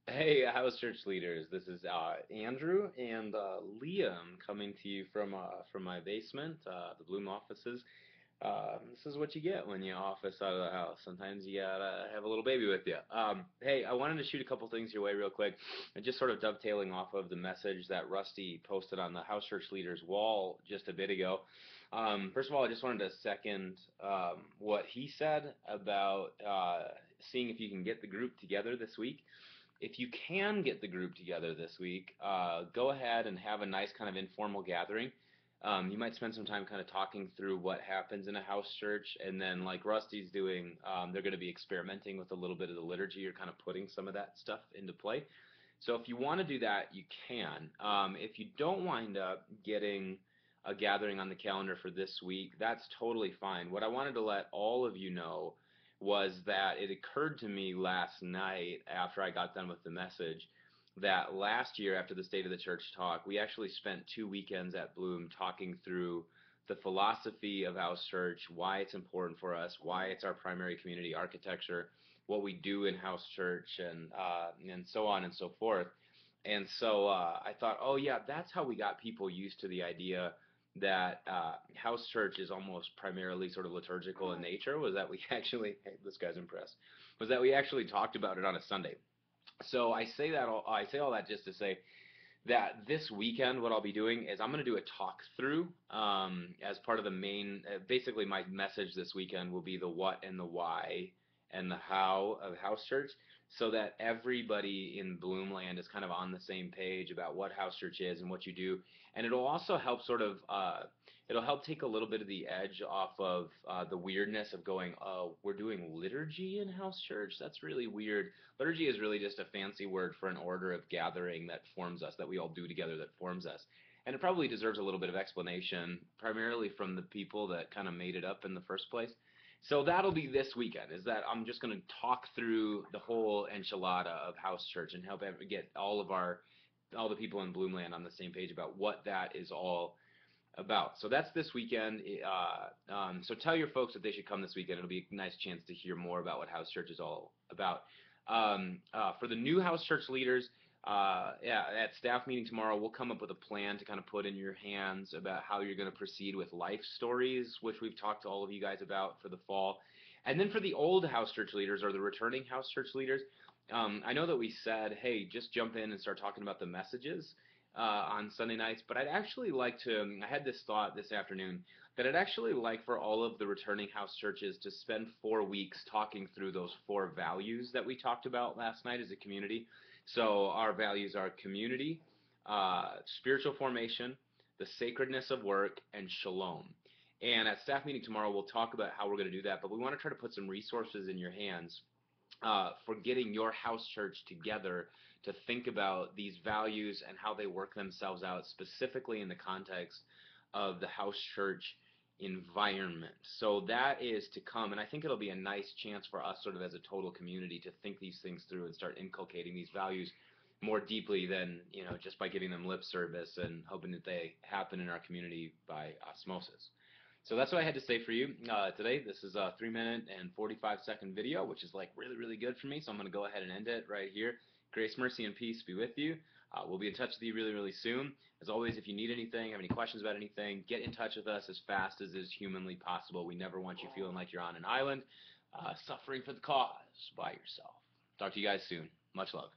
Hey, house church leaders. This is Andrew and Liam coming to you from my basement, the Bloom offices. This is what you get when you office out of the house. Sometimes you gotta have a little baby with you. Hey, I wanted to shoot a couple things your way real quick, and just sort of dovetailing off of the message that Rusty posted on the house church leaders wall just a bit ago. First of all, I just wanted to second what he said about seeing if you can get the group together this week. If you can get the group together this week, go ahead and have a nice kind of informal gathering. You might spend some time kind of talking through what happens in a house church, and then like Rusty's doing, they're going to be experimenting with a little bit of the liturgy or kind of putting some of that stuff into play. So if you want to do that, you can. If you don't wind up getting a gathering on the calendar for this week, that's totally fine. What I wanted to let all of you know was that it occurred to me last night after I got done with the message that last year after the State of the Church talk, we actually spent 2 weekends at Bloom talking through the philosophy of house church, why it's important for us, why it's our primary community architecture, what we do in house church, and so on and so forth. And so I thought, oh yeah, that's how we got people used to the idea that house church is almost primarily sort of liturgical in nature. Was that we actually, hey, this guy's impressed, was that we actually talked about it on a Sunday. So I say all that just to say that this weekend, what I'll be doing is I'm going to do a talk through as part of the main. Basically, my message this weekend will be the what and the why and the how of house church, so that everybody in Bloomland is kind of on the same page about what house church is and what you do, and it'll also help sort of it'll help take a little bit of the edge off of the weirdness of going, oh, we're doing liturgy in house church. That's really weird. Liturgy is really just a fancy word for an order of gathering that forms us, that we all do together that forms us. And it probably deserves a little bit of explanation, primarily from the people that kind of made it up in the first place. So that'll be this weekend, is that I'm just going to talk through the whole enchilada of house church and help get all the people in Bloomland on the same page about what that is all about. So that's this weekend. So tell your folks that they should come this weekend. It'll be a nice chance to hear more about what house church is all about. For the new house church leaders, yeah, at staff meeting tomorrow, we'll come up with a plan to kind of put in your hands about how you're going to proceed with life stories, which we've talked to all of you guys about for the fall. And then for the old house church leaders or the returning house church leaders, I know that we said, hey, just jump in and start talking about the messages on Sunday nights, but I'd actually like to, I had this thought this afternoon, that I'd actually like for all of the returning house churches to spend 4 weeks talking through those 4 values that we talked about last night as a community. So our values are community, spiritual formation, the sacredness of work, and shalom. And at staff meeting tomorrow, we'll talk about how we're going to do that, but we want to try to put some resources in your hands for getting your house church together to think about these values and how they work themselves out specifically in the context of the house church environment. So that is to come, and I think it'll be a nice chance for us sort of as a total community to think these things through and start inculcating these values more deeply than, just by giving them lip service and hoping that they happen in our community by osmosis. So that's what I had to say for you today. This is a 3 minute and 45-second video, which is like really, really good for me. So I'm going to go ahead and end it right here. Grace, mercy, and peace be with you. We'll be in touch with you really, really soon. As always, if you need anything, have any questions about anything, get in touch with us as fast as is humanly possible. We never want you feeling like you're on an island, suffering for the cause by yourself. Talk to you guys soon. Much love.